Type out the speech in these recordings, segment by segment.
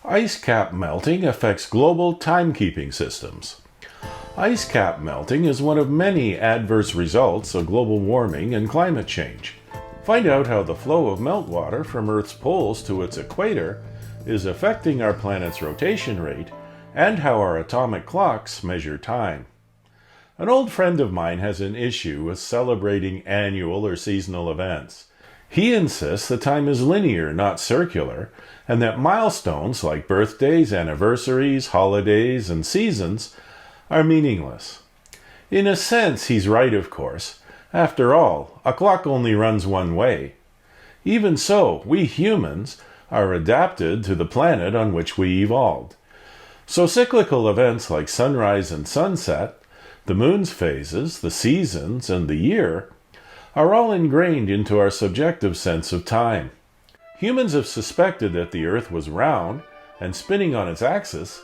Ice cap melting affects global timekeeping systems. Ice cap melting is one of many adverse results of global warming and climate change. Find out how the flow of meltwater from Earth's poles to its equator is affecting our planet's rotation rate and how our atomic clocks measure time. An old friend of mine has an issue with celebrating annual or seasonal events. He insists that time is linear, not circular, and that milestones like birthdays, anniversaries, holidays, and seasons are meaningless. In a sense, he's right, of course. After all, a clock only runs one way. Even so, we humans are adapted to the planet on which we evolved. So cyclical events like sunrise and sunset, the moon's phases, the seasons, and the year are all ingrained into our subjective sense of time. Humans have suspected that the Earth was round and spinning on its axis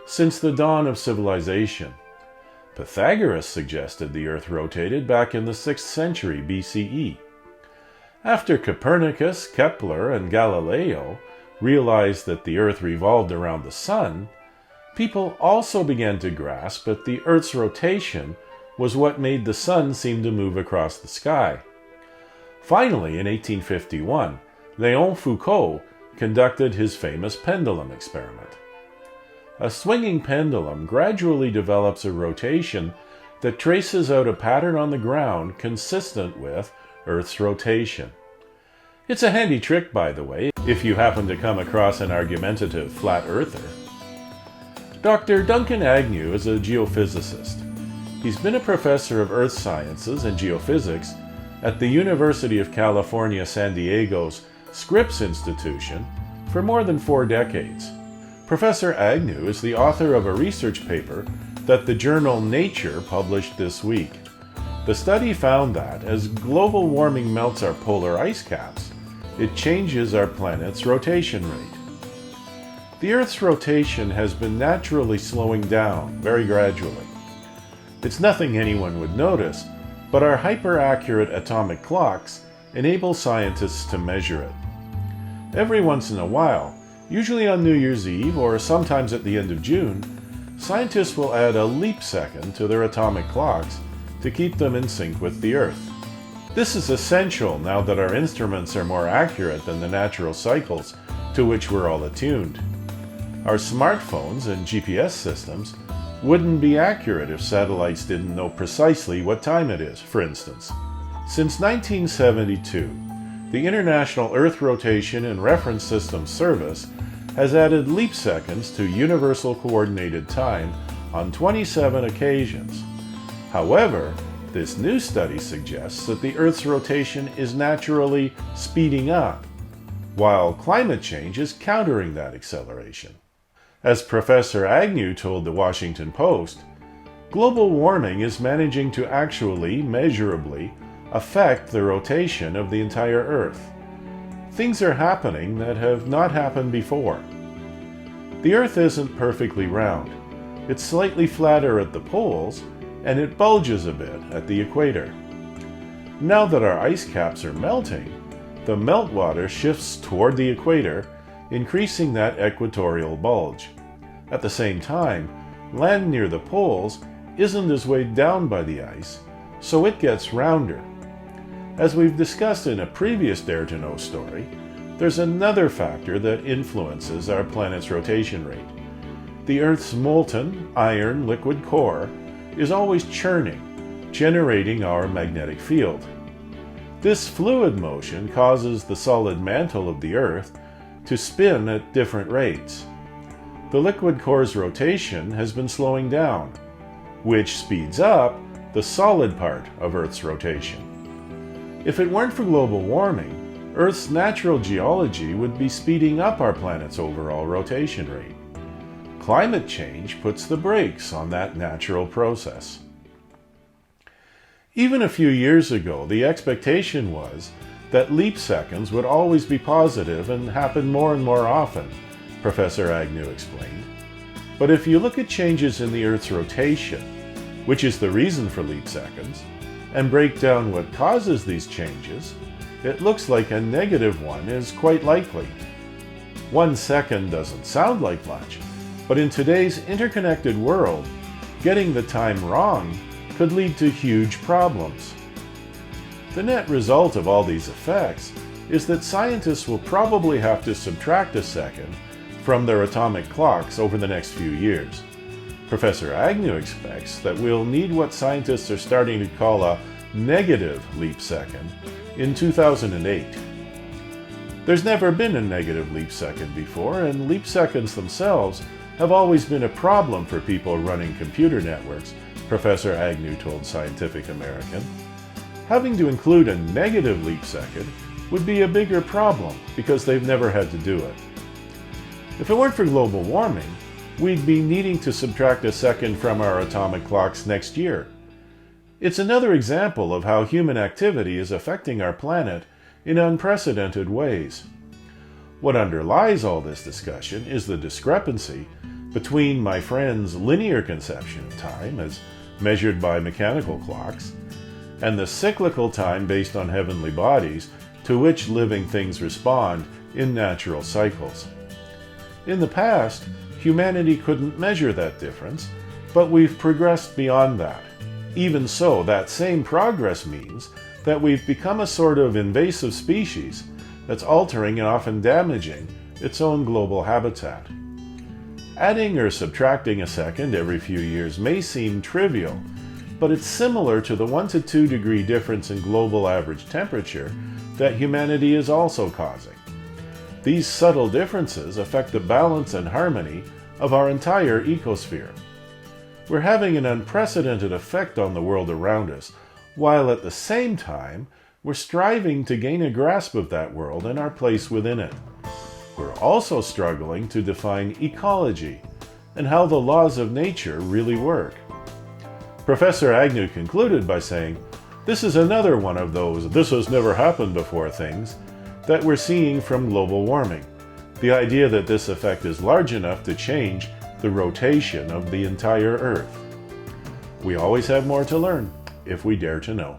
since the dawn of civilization. Pythagoras suggested the Earth rotated back in the 6th century BCE. After Copernicus, Kepler, and Galileo realized that the Earth revolved around the Sun, people also began to grasp that the Earth's rotation was what made the Sun seem to move across the sky. Finally, in 1851, Léon Foucault conducted his famous pendulum experiment. A swinging pendulum gradually develops a rotation that traces out a pattern on the ground consistent with Earth's rotation. It's a handy trick, by the way, if you happen to come across an argumentative flat earther. Dr. Duncan Agnew is a geophysicist. He's been a professor of earth sciences and geophysics at the University of California, San Diego's Scripps Institution for more than 4 decades. Professor Agnew is the author of a research paper that the journal Nature published this week. The study found that as global warming melts our polar ice caps, it changes our planet's rotation rate. The Earth's rotation has been naturally slowing down, very gradually. It's nothing anyone would notice, but our hyper-accurate atomic clocks enable scientists to measure it. Every once in a while, usually on New Year's Eve or sometimes at the end of June, scientists will add a leap second to their atomic clocks to keep them in sync with the Earth. This is essential now that our instruments are more accurate than the natural cycles to which we're all attuned. Our smartphones and GPS systems wouldn't be accurate if satellites didn't know precisely what time it is, for instance. Since 1972, the International Earth Rotation and Reference System Service has added leap seconds to Universal Coordinated Time on 27 occasions. However, this new study suggests that the Earth's rotation is naturally speeding up, while climate change is countering that acceleration. As Professor Agnew told the Washington Post, global warming is managing to actually, measurably, affect the rotation of the entire Earth. Things are happening that have not happened before. The Earth isn't perfectly round. It's slightly flatter at the poles, and it bulges a bit at the equator. Now that our ice caps are melting, the meltwater shifts toward the equator, increasing that equatorial bulge. At the same time, land near the poles isn't as weighed down by the ice, so it gets rounder. As we've discussed in a previous Dare to Know story, there's another factor that influences our planet's rotation rate. The Earth's molten, iron liquid core is always churning, generating our magnetic field. This fluid motion causes the solid mantle of the Earth to spin at different rates. The liquid core's rotation has been slowing down, which speeds up the solid part of Earth's rotation. If it weren't for global warming, Earth's natural geology would be speeding up our planet's overall rotation rate. Climate change puts the brakes on that natural process. Even a few years ago, the expectation was that leap seconds would always be positive and happen more and more often, Professor Agnew explained. But if you look at changes in the Earth's rotation, which is the reason for leap seconds, and break down what causes these changes, it looks like a negative one is quite likely. 1 second doesn't sound like much, but in today's interconnected world, getting the time wrong could lead to huge problems. The net result of all these effects is that scientists will probably have to subtract a second from their atomic clocks over the next few years. Professor Agnew expects that we'll need what scientists are starting to call a negative leap second in 2008. There's never been a negative leap second before, and leap seconds themselves have always been a problem for people running computer networks, Professor Agnew told Scientific American. Having to include a negative leap second would be a bigger problem because they've never had to do it. If it weren't for global warming, we'd be needing to subtract a second from our atomic clocks next year. It's another example of how human activity is affecting our planet in unprecedented ways. What underlies all this discussion is the discrepancy between my friend's linear conception of time, as measured by mechanical clocks, and the cyclical time based on heavenly bodies to which living things respond in natural cycles. In the past, humanity couldn't measure that difference, but we've progressed beyond that. Even so, that same progress means that we've become a sort of invasive species that's altering and often damaging its own global habitat. Adding or subtracting a second every few years may seem trivial, but it's similar to the 1 to 2 degree difference in global average temperature that humanity is also causing. These subtle differences affect the balance and harmony of our entire ecosphere. We're having an unprecedented effect on the world around us, while at the same time, we're striving to gain a grasp of that world and our place within it. We're also struggling to define ecology and how the laws of nature really work. Professor Agnew concluded by saying, "This is another one of those 'this has never happened before' things that we're seeing from global warming. The idea that this effect is large enough to change the rotation of the entire Earth. We always have more to learn if we dare to know."